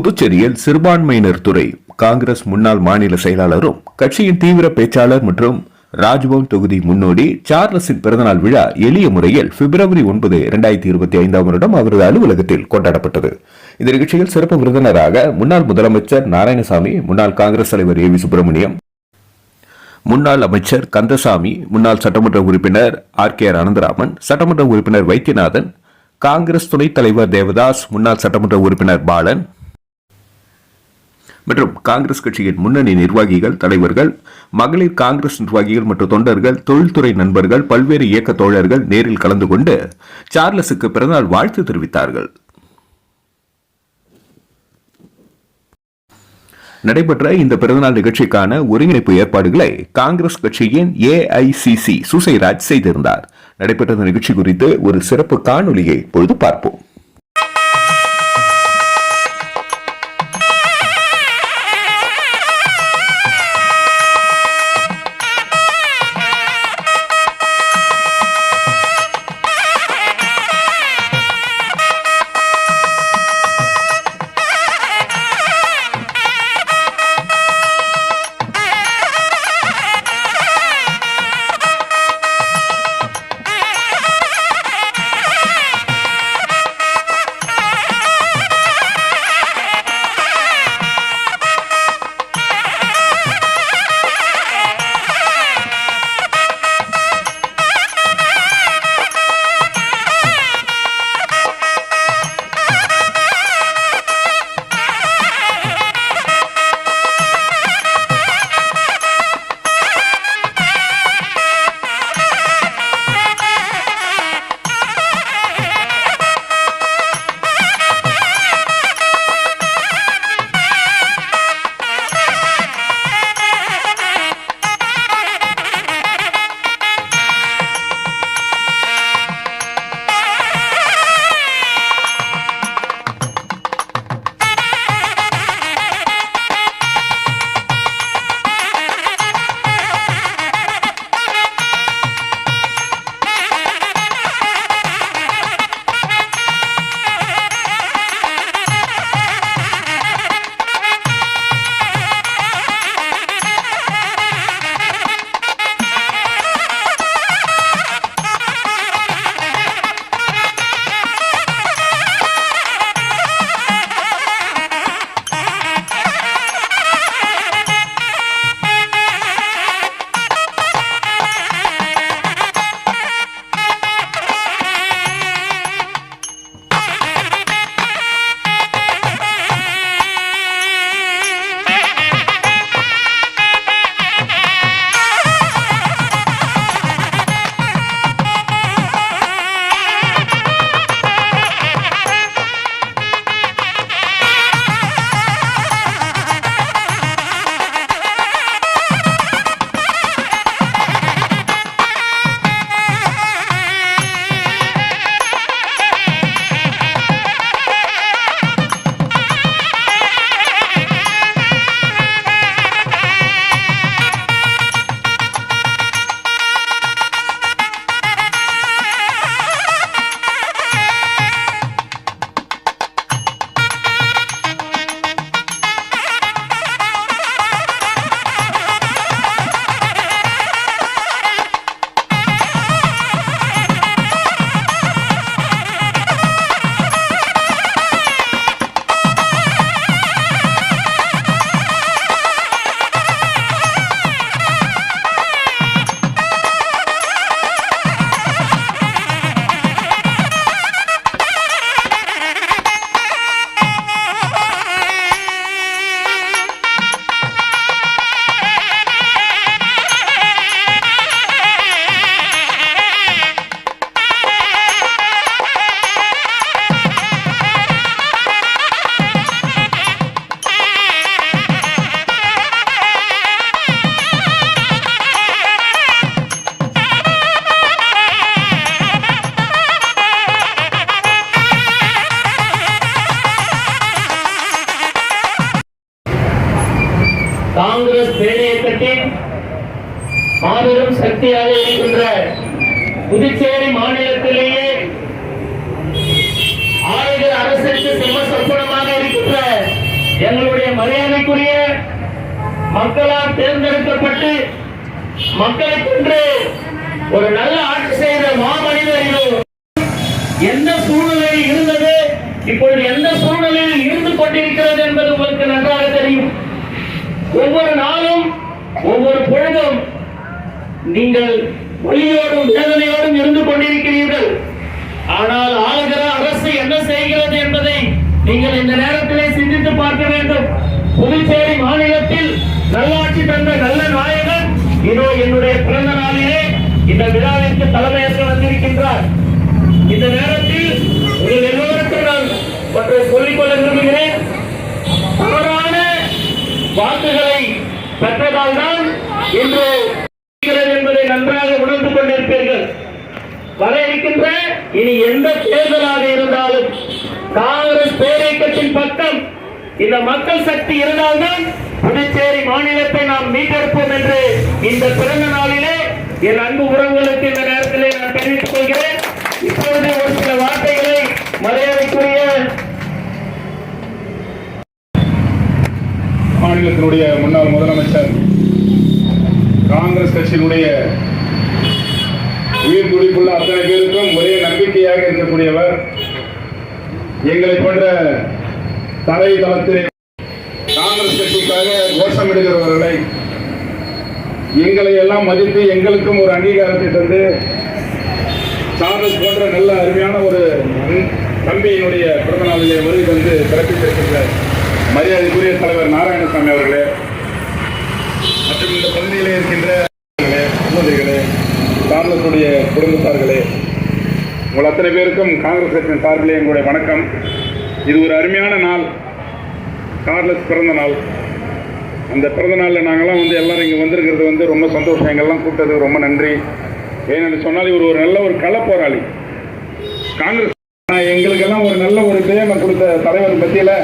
புதுச்சேரியில் சிறுபான்மையினர் துறை காங்கிரஸ் முன்னாள் மாநில செயலாளரும் கட்சியின் தீவிர பேச்சாளர் மற்றும் ராஜ்பவன் தொகுதி முன்னோடி சார்லஸின் பிறந்தநாள் விழா எளிய முறையில் பிப்ரவரி 9, 2025 வருடம் அவரது அலுவலகத்தில் கொண்டாடப்பட்டது. இந்த நிகழ்ச்சியில் சிறப்பு விருந்தினராக முன்னாள் முதலமைச்சர் நாராயணசாமி, முன்னாள் காங்கிரஸ் தலைவர் ஏ வி சுப்பிரமணியம், முன்னாள் அமைச்சர் கந்தசாமி, முன்னாள் சட்டமன்ற உறுப்பினர் ஆர்.கே. அனந்தராமன், சட்டமன்ற உறுப்பினர் வைத்தியநாதன், காங்கிரஸ் துணைத் தலைவர் தேவதாஸ், முன்னாள் சட்டமன்ற உறுப்பினர் பாலன் மற்றும் காங்கிரஸ் கட்சியின் முன்னணி நிர்வாகிகள், தலைவர்கள், மகளிர் காங்கிரஸ் நிர்வாகிகள் மற்றும் தொண்டர்கள், தொழில்துறை நண்பர்கள், பல்வேறு இயக்க தோழர்கள் நேரில் கலந்து கொண்டு சார்லஸுக்கு பிறந்தநாள் வாழ்த்து தெரிவித்தார்கள். நடைபெற்ற இந்த பிறந்தநாள் நிகழ்ச்சிக்கான ஒருங்கிணைப்பு ஏற்பாடுகளை காங்கிரஸ் கட்சியின் ஏஐசிசி சுசைராஜ் செய்திருந்தார். நடைபெற்ற நிகழ்ச்சி குறித்து ஒரு சிறப்பு காணொலியை இப்பொழுது பார்ப்போம். காங்கிரஸ் பேரியக்கத்தின் மாபெரும் சக்தியாக இருக்கின்ற புதுச்சேரி மாநிலத்திலேயே ஆயுத அரசுக்கு சிம்ம சொப்பனமாக இருக்கின்ற எங்களுடைய மரியாதைக்குரிய மக்களால் தேர்ந்தெடுக்கப்பட்டு மக்களுக்கென்று ஒரு நல்ல ஆட்சி செய்த மாமனிதர் இது. எந்த சூழ்நிலையில் இருந்தது, இப்பொழுது எந்த சூழ்நிலையில் இருந்து கொண்டிருக்கிறது என்பது உங்களுக்கு நன்றாக தெரியும். ஒவ்வொரு நாளும் ஒவ்வொரு பொழுதும் நீங்கள் வலியோடும் வேதனையோடும் இருந்து கொண்டிருக்கிறீர்கள். ஆனால் ஆளுகிற அரசு என்ன செய்கிறது என்பதை நீங்கள் இந்த நேரத்திலே சிந்தித்து பார்க்க வேண்டும். புதுச்சேரி மாநிலத்தில் நல்லாட்சி தந்த நல்ல நாயகன் இதோ என்னுடைய பிறந்த நாளிலே இந்த விழாவிற்கு தலைமையேற்க வந்திருக்கின்றார். இந்த நேரத்தில் உங்கள் எல்லோருக்கும் நான் ஒன்றை சொல்லிக்கொள்ள விரும்புகிறேன். தவறான வாக்குகளை பெற்றதால் தான் இன்று என்பதை நன்றாக உணர்ந்து கொண்டிருப்பீர்கள். வர இருக்கின்ற இனி எந்த தேர்தலாக இருந்தாலும் காங்கிரஸ் பேரியக்கத்தின் பக்கம் இந்த மக்கள் சக்தி இருந்தால்தான் புதுச்சேரி மாநிலத்தை நாம் மீட்டெடுப்போம் என்று இந்த பிறந்த நாளிலே என் அன்பு உறவுகளுக்கு இந்த நேரத்திலே நான் தெரிவித்துக் கொள்கிறேன். இப்பொழுது ஒரு சில வார்த்தைகளை மரியாதைக்குரிய மாநிலத்தினுடைய முன்னாள் முதலமைச்சர், காங்கிரஸ் கட்சியினுடைய உயிர் துடிப்புள்ள அத்தனை பேருக்கும் ஒரே நம்பிக்கையாக இருக்கக்கூடியவர், எங்களை போன்ற தரை தளத்திலே காங்கிரஸ் கட்சிக்காக கோஷமிடுகிறவர்களை எங்களை எல்லாம் மதித்து எங்களுக்கும் ஒரு அங்கீகாரத்தை தந்து சார்லஸ் போன்ற நல்ல அருமையான ஒரு தம்பியினுடைய பிறந்த நாளிலே வருகை தந்து பிறப்பித்திருக்கின்ற மரியாதைக்குரிய தலைவர் நாராயணசாமி அவர்களே மற்றும் இந்த பகுதியிலே இருக்கின்ற சகோதரிகளே, சார்லஸுடைய குடும்பத்தார்களே, உங்கள் அத்தனை பேருக்கும் காங்கிரஸ் கட்சியின் சார்பிலே எங்களுடைய வணக்கம். இது ஒரு அருமையான நாள், சார்லஸ் பிறந்த நாள். அந்த பிறந்த நாளில் நாங்கள்லாம் எல்லாரும் இங்கே வந்திருக்கிறது ரொம்ப சந்தோஷம். எங்கெல்லாம் கூப்பிட்டது ரொம்ப நன்றி. ஏன்னு சொன்னால் இவர் ஒரு நல்ல ஒரு கள போராளி. காங்கிரஸ் எங்களுக்கெல்லாம் ஒரு நல்ல ஒரு பேமை கொடுத்த தலைவர் பற்றியில்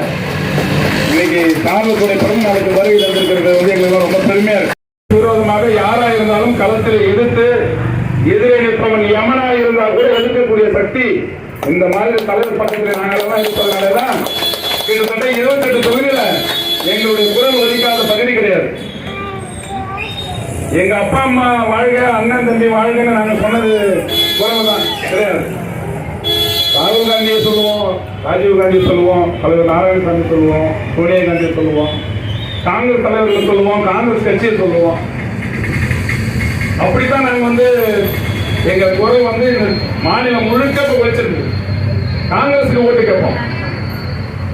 இன்னைக்கு சார்லஸுடைய பிறந்த நாளுக்கு வருகை தந்திருக்கிறது எங்களுக்கு ரொம்ப பெருமையாக இருக்கு. விரோதமாக யாராக இருந்தாலும் களத்தில் எதிர்த்து எதிரே நிற்பவன் யமனாக இருந்தால் கூட எதிர்க்கக்கூடிய சக்தி இந்த மாதிரி தலைவர் பக்கத்தில் நாங்களெல்லாம் இருப்பதனாலதான் கிட்டத்தட்ட 28 தொகுதியில எங்களுடைய குரல் ஒதுக்காத பகுதி கிடையாது. எங்க அப்பா அம்மா வாழ்க, அண்ணன் தம்பி வாழ்கன்னு நாங்கள் சொன்னது குரல் தான் கிடையாது. ராகுல் காந்தியை சொல்லுவோம், ராஜீவ் காந்தி சொல்லுவோம், தலைவர் நாராயணசாமி சொல்லுவோம், சோனியா காந்தியை சொல்லுவோம், காங்கிரஸ் தலைவர்கள் சொல்லுவோம், காங்கிரஸ் கட்சியை சொல்லுவோம். அப்படித்தான் நாங்கள் எங்க குரல் இந்த மாநிலம் முழுக்க வச்சிருக்கு. காங்கிரஸுக்கு ஓட்டு கேட்போம்.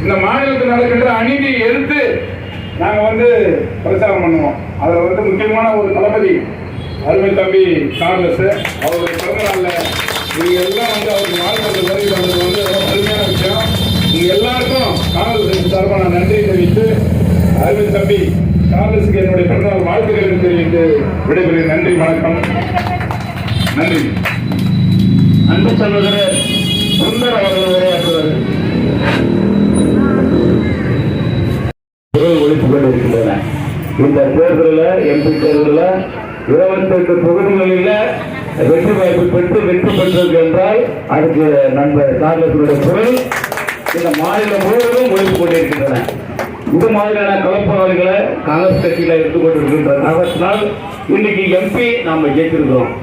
இந்த மாநிலத்தில் நடக்கின்ற அநீதியை எதிர்த்து நாங்க பிரச்சாரம் பண்ணுவோம். அதுல முக்கியமான ஒரு தளபதி அருமை தம்பி சார்லஸ், அவருடைய பிறந்த நாள்ல நீங்க எல்லாம் அவருக்கு வாழ்க்கை வருகை தந்தது ரொம்ப பெருமையான விஷயம். நீங்க எல்லாருக்கும் காங்கிரஸ் சார்பாக நான் நன்றி தெரிவித்து அருமை தம்பி சார்லஸுக்கு என்னுடைய பிறந்தநாள் வாழ்த்துக்களை தெரிவித்து விடைபெறுகிறேன். நன்றி, வணக்கம். நன்றி. அன்பு சகோதரர் சுந்தர் அவர்கள் உரையாற்றுவார். குரல் ஒழித்துக் கொண்டிருக்கின்றன. இந்த தேர்தலில், எம்பி தேர்தலில் 28 தொகுதிகளில் வெற்றி வாய்ப்பு பெற்று வெற்றி பெற்றது என்றால் அதுக்கு நண்பர் சார்லஸுடைய குரல் இந்த மாநிலம் முழுவதும் ஒழித்துக் கொண்டிருக்கின்றன. இது மாதிரியான கலப்பணிகளை காங்கிரஸ் கட்சியில எடுத்துக் கொண்டிருக்கின்ற காரணத்தினால் இன்னைக்கு எம்பி நாம ஜெயிச்சிருக்கிறோம்.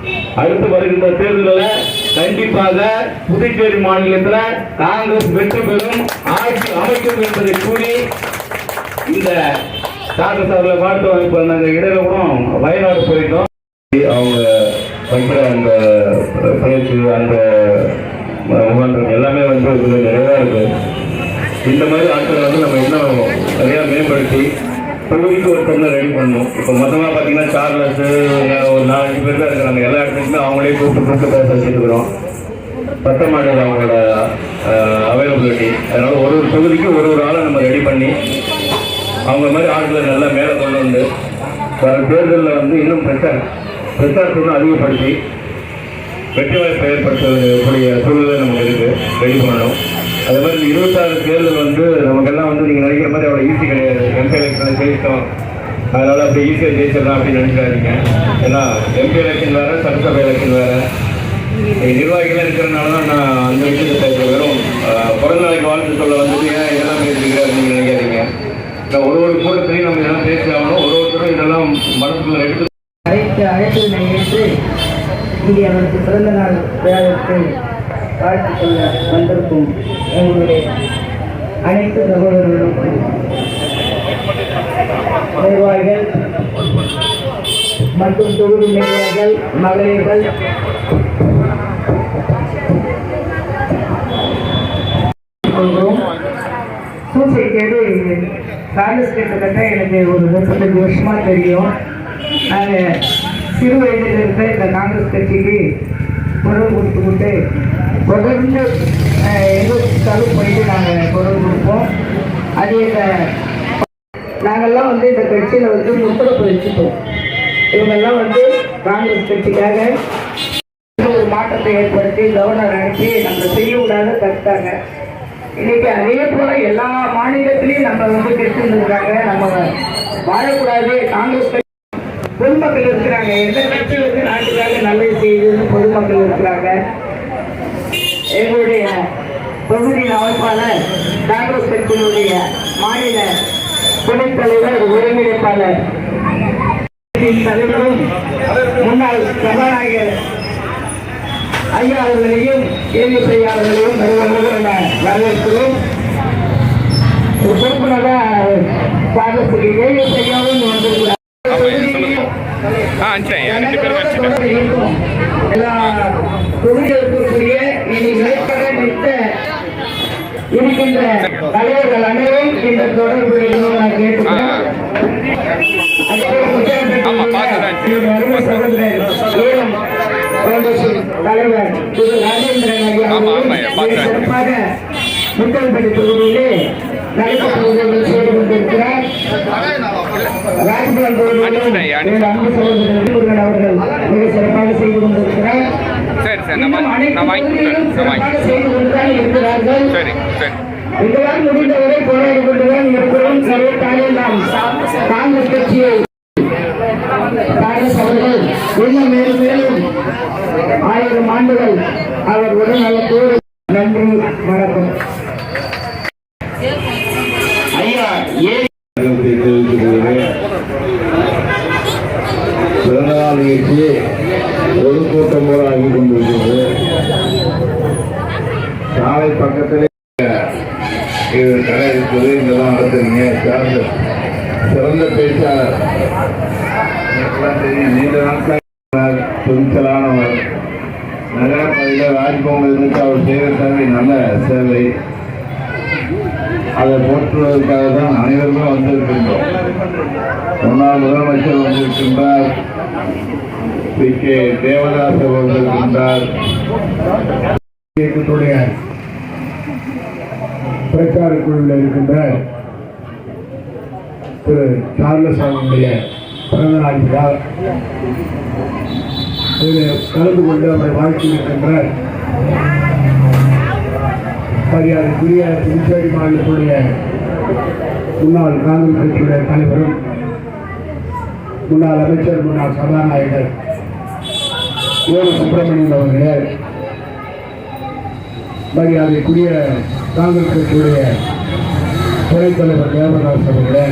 அடுத்து வருகின்ற தேர்தலில் கண்டிப்பாக புதுச்சேரி மாநிலத்தில் காங்கிரஸ் வெற்றி பெறும், ஆட்சி அமைக்கும் என்பதை கூறி இந்த காங்கிரஸ் அவர்களை வாழ்த்து வாய்ப்பு. நாங்கள் இடையில கூட வயநாடு போயிட்டோம். அவங்க வைக்கிற அந்த பயிற்சி, அந்த முகாந்திரம் எல்லாமே நிறைவாக இருக்கு. இந்த மாதிரி ஆட்களை நம்ம இன்னும் நிறையா மேம்படுத்தி தொகுதிக்கு ஒரு டம்ளர் ரெடி பண்ணணும். இப்போ மொத்தமாக பார்த்தீங்கன்னா சார்லஸ் ஒரு 4-5 பேர் தான் இருக்கிறாங்க. எல்லா இடத்துலையுமே அவங்களே கூப்பிட்டு பேச வச்சுருக்கிறோம். பத்த மாட்டேங்குது அவங்களோட அவைலபிலிட்டி. அதனால ஒரு தொகுதிக்கு ஒரு ஆளை நம்ம ரெடி பண்ணி அவங்க மாதிரி ஆட்களை நல்லா மேலே கொண்டு வந்து வர தேர்தலில் இன்னும் பிரச்சாரத்தை அதிகப்படுத்தி வெற்றி வாய்ப்பை ஏற்படுத்தக்கூடிய சூழ்நிலை நமக்கு இருக்குது, ரெடி பண்ணணும். அதே மாதிரி 26 தேர்தல் நமக்கெல்லாம் நீங்கள் நினைக்கிற மாதிரி அவ்வளோ ஈஸி கிடையாது. எம்பி எலெக்ஷனை ஜெயித்தோம், அதனால் அப்படி ஈஸியாக ஜெயிச்சிடலாம் அப்படின்னு நினைக்காதீங்க. ஏன்னா எம்பி எலெக்ஷன் வேறு, சட்டசபை எலெக்ஷன் வேறு. நிர்வாகிகள் இருக்கிறதுனால தான் நான் அந்த விஷயத்தை வெறும் பிறந்த நாளைக்கு வாழ்த்து சொல்ல ஏன் இதெல்லாம் பேசிக்கிறேன் அப்படின்னு நினைக்காதீங்க. ஒரு கூட்டத்திலையும் நம்ம இதெல்லாம் பேசியாகணும். ஒருத்தரும் இதெல்லாம் மனசுக்குள்ள எடுத்து அழைப்பினை ஏற்று இங்கே அவருக்கு பிறந்த நாள் விழாவிற்கு வாழ்த்து கொள்ள வந்திருக்கும் எங்களுடைய அனைத்து சகோதரர்களுக்கும் நிர்வாகிகள் மற்றும் தொகுதி நிர்வாகிகள், மகளிர்கள், சூசைக்கு காங்கிரஸ் கிட்டத்தட்ட எனக்கு ஒரு 35 வருஷமா தெரியும். நாங்கள் சிறு வயதில் இருந்த இந்த காங்கிரஸ் கட்சிக்கு குரல் கொடுத்துக்கிட்டு தொடர்ந்து எங்கள் போயிட்டு நாங்கள் குரல் கொடுப்போம். அது நாங்கள்லாம் இந்த கட்சியில் முத்தரப்பு வச்சுட்டோம். இவங்கெல்லாம் காங்கிரஸ் கட்சிக்காக ஒரு மாற்றத்தை ஏற்படுத்தி கவர்னர் அனுப்பி நம்ம செய்யக்கூடாத தடுத்தாங்க. இன்னைக்கு அதே போல எல்லா மாநிலத்திலையும் நம்ம கெடுத்துருக்காங்க. நம்ம வாழக்கூடாது. காங்கிரஸ் கட்சி பொதுமக்கள் இருக்கிறாங்க. எந்த கட்சி நாட்டுக்காக நல்லது செய்யுதுன்னு பொதுமக்கள் இருக்கிறாங்க. எங்களுடைய தொகுதியின் அமைப்பாளர், காங்கிரஸ் கட்சியினுடைய மாநில துணைத் தலைவர், ஒருங்கிணைப்பாளர் தலைவரும் முன்னாள் சபாநாயகர் ஐயா அவர்களையும் கேள்வி செய்யாளர்களையும் வரவேற்கிறோம். பொறுப்புனராக காங்கிரசுக்கு கேள்வி செய்யாமல் வந்திருக்கிறார். எல்லா தொகுதிகளுக்குரிய இனி நிலைப்பட நிற்க இருக்கின்ற தலைவர்கள் அனைவரும் இந்த தொடர்புடைய நான் கேட்டுக்கிறேன். தலைவர் திரு ராஜேந்திரன் சிறப்பாக முத்தல்பட்டி தொகுதியிலே நடைபெற்ற செய்து கொண்டிருக்கிறார். ராஜ்பவன் தொகுதியிலே அன்பு சகோதரர் அவர்கள் மிக சிறப்பாக செய்து கொண்டிருக்கிறார். செய்து கொண்டுதான் இருக்கிறார்கள். இதனால் முடிந்தவரை போராடி கொண்டுதான் இருக்கிறோம். சர்வத்தாலே நாம் காங்கிரஸ் கட்சியை காங்கிரஸ் அவர்கள் இன்னும் மேலும் மேலும் 1000 ஆண்டுகள் அவர் உடல் நலத்தோடு. நன்றி, வணக்கம். ஐயா பிறந்தநாள் நிகழ்ச்சி பொதுக்கூட்டம் போல ஆகி கொண்டிருக்கிறது. சாலை பக்கத்திலே இது கடை இருக்குது. இங்கெல்லாம் நடத்துறீங்க. சிறந்த பேச்சாளர், தெரியும். நீண்ட நாட்கள் துணிச்சலானவர். நகர பகுதியில் ராஜ்பவன் இருந்துச்சு. அவர் செய்கிற சேவை நல்ல சேவை. அதை போற்றுவதற்காக தான் அனைவருமே வந்திருக்கின்றோம். முன்னாள் முதலமைச்சர் வந்திருக்கின்றார். PK தேவதாசர் வந்திருக்கின்றார். இயக்கத்துடைய பிரச்சார குழுவில் இருக்கின்ற திரு சார்லஸ் அவர்களுடைய பிறந்தநாள் விழா இதில் கலந்து கொண்டு அவரை வாழ்த்தியிருக்கின்ற மரியாதைக்குரிய புதுச்சேரி மாநிலத்துடைய முன்னாள் காங்கிரஸ் கட்சியுடைய தலைவரும் முன்னாள் அமைச்சர், முன்னாள் சபாநாயகர் சுப்பிரமணியன் அவர்களே, மரியாதைக்குரிய காங்கிரஸ் கட்சியுடைய துணைத் தலைவர் தேவதாஸ் அவர்களே,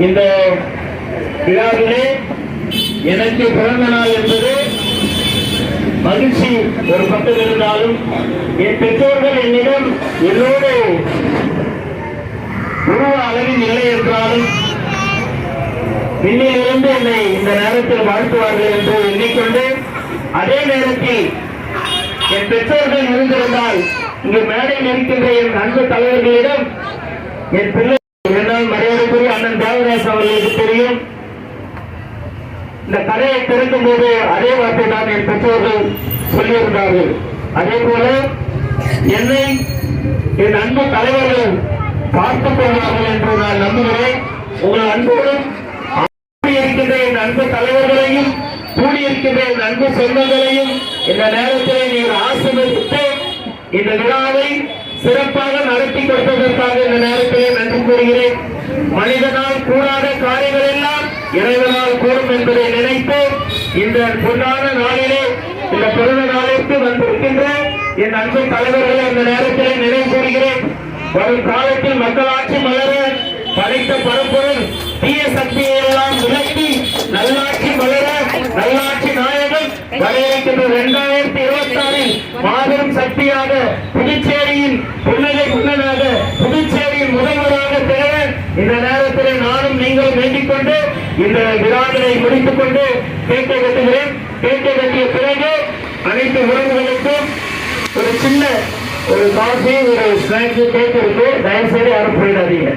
இந்த விழாவிலே எனக்கு பிறந்த நாள் என்பது மகிழ்ச்சி ஒரு பக்கம் இருந்தாலும், என் பெற்றோர்கள் என்னிடம் என்னோடு உருவ அளவில் இல்லை என்றாலும் பின்னிலிருந்து என்னை இந்த நேரத்தில் வாழ்த்துவார்கள் என்று எண்ணிக்கொண்டு, அதே நேரத்தில் என் பெற்றோர்கள் இருந்திருந்தால் இங்கு மேடையில் இருக்கின்ற என் அன்பு தலைவர்களிடம் என் பிள்ளை இரண்டாவது மரியாதைக்குரிய அண்ணன் தேவதாஸ் அவர்களுக்கு தெரியும். இந்த கடையை திறக்கும் போது அதே வார்த்தை தான் என் பெற்றோர்கள் சொல்லியிருந்தார்கள். அதே போல என்னை என் அன்பு தலைவர்கள் பார்த்துக் கொள்வார்கள் என்று நான் நம்புகிறேன். உங்கள் அன்போடும் கூடியிருக்கின்ற என் அன்பு தலைவர்களையும், கூடியிருக்கின்ற என் அன்பு சொந்தங்களையும் இந்த நேரத்தில் நீங்கள் ஆசீர்வதித்து இந்த விழாவை சிறப்பாக நடத்தி கொடுத்ததற்காக இந்த நேரத்திலே நன்றி கூறுகிறேன். மனிதனால் கூடாத காரியங்கள் எல்லாம் இறைவனால் கூடும் என்பதை நினைத்து இந்த பொன்னான நாளிலே இந்த பிறந்த நாளிற்கு வந்திருக்கின்ற என் அன்பு தலைவர்களை இந்த நேரத்திலே நினைவு கூறுகிறேன். வரும் காலத்தில் மக்களாட்சி மலர படைத்த பரப்புடன் தீய சக்தியை எல்லாம் விலக்கி நல்லாட்சி மலர நல்லாட்சி நாயகன் வர இருக்கின்ற 2026 மாபெரும் சக்தியாக புதுச்சேரியின் புன்னகை புன்னனாக புதுச்சேரியின் முதல்வராக திகழ இந்த நேரத்தில் நானும் நீங்கள் வேண்டிக் கொண்டு இந்த விழாக்களை முடித்துக் கொண்டு கேட்டை கட்டுகிறேன். கேட்டை கட்டிய பிறகு அனைத்து உறவுகளுக்கும் ஒரு சின்ன ஒரு காஃபி ஒரு ஸ்நாக்ஸ் கேக் இருக்கு. தயவுசெய்து யாரும் போயிடாதீங்க.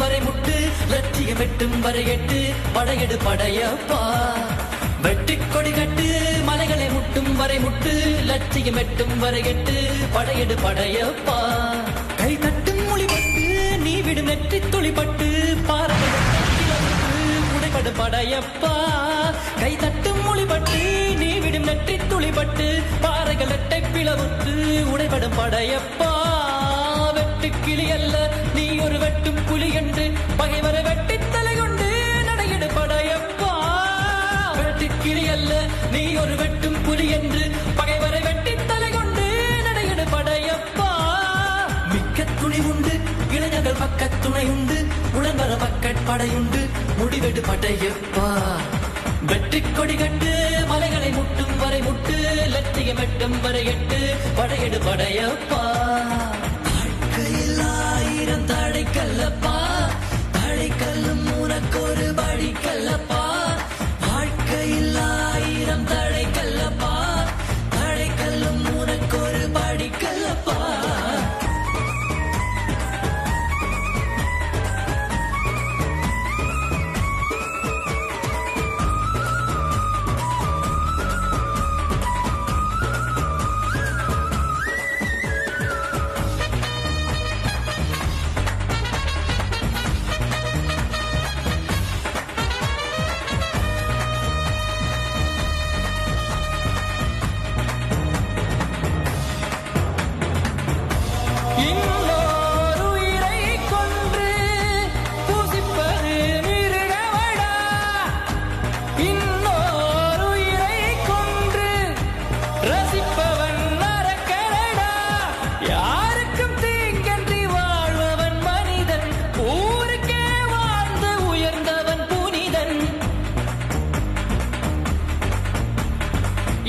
வரை முட்டு லட்சியம் வெட்டும் வரை எட்டு படையெடு படையப்பா வெற்றி கொடி கட்டு மலைகளை முட்டும் வரை முட்டு லட்சியம் வெட்டும் வரை எட்டு படையெடு படையப்பா கை தட்டும் மொழிபட்டு நீ விடும் நெற்றி துளிப்பட்டு உடைபடு படையப்பா கை தட்டும் மொழிபட்டு நீ விடும் நெற்றி துளிப்பட்டு பாறைகள் எட்டை பிளவுற்று உடைபடும் படையப்பா வெட்டு கிளி அல்ல நீ ஒரு வெட்டும் புலி என்று பகைவரை வெட்டி தலை கொண்டு நடையிடு படையப்பா வெட்டு கிளி அல்ல நீ ஒரு வெட்டும் புலி என்று பகைவரை வெட்டி தலை கொண்டு நடையிடு படையப்பா மிக்க துணி உண்டு இளைஞர்கள் பக்க துணை உண்டு உடன்பர பக்கட் படையுண்டு முடிவெடு படையப்பா வெற்றி கொடி கட்டு மலைகளை முட்டும் வரை முட்டு லட்சியம் வெட்டும் வரை எட்டு படையெடு படையப்பா ஆயிரம் தடை கல்லப்பா தடை கல்லும் உனக்கு ஒரு படி கல்லப்பா வாழ்க்கையில் ஆயிரம் தடை கல்லப்பா தடை கல்லும் உனக்கு ஒரு படி கல்லப்பா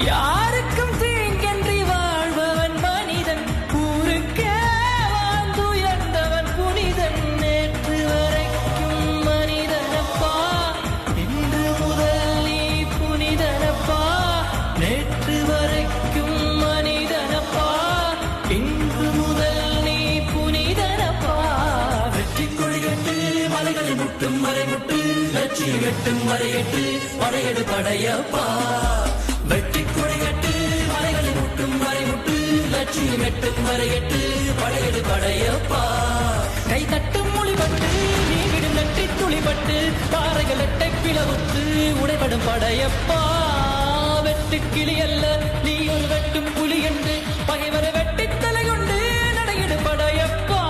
யாருக்கும் தீங்கன்றி வாழ்பவன் மனிதன் ஊருக்கே வாழ்ந்துயர்ந்தவன் புனிதன் நேற்று வரைக்கும் மனிதனப்பா இன்று முதல் நீ புனிதனப்பா நேற்று வரைக்கும் மனிதனப்பா இன்று முதல் நீ புனிதனப்பா வெற்றி கொடி கட்டு மலைகளை முட்டும் வரை முட்டு லட்சியம் வெட்டும் வரை எட்டு படையெடு படையப்பா வெற்றி கொடி கட்டு மலைகளை முட்டும் வரை முட்டு லட்சியம் எட்டும் வரை எட்டு படையெடு படையப்பா கை தட்டும் மொழிபட்டு நீ விடும் நெற்றி துளிபட்டு பாறைகள் எட்டை பிளவுற்று உடைபடும் படையப்பா வெட்டு கிளி அல்ல நீ ஒரு வெட்டும் புலி என்று பகைவரை வெட்டி தலை கொண்டு நடையிடு படையப்பா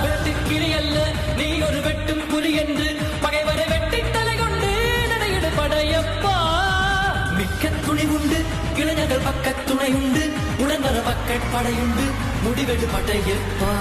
வெட்டு கிளி அல்ல நீ ஒரு வெட்டும் புலி என்று பகைவரை வெட்டி தலை கொண்டு நடையிடு படையப்பா மிக்க துணி உண்டு இளைஞர்கள் பக்க துணை உண்டு உடன்பர பக்கட் படையுண்டு முடிவெடு படையப்பா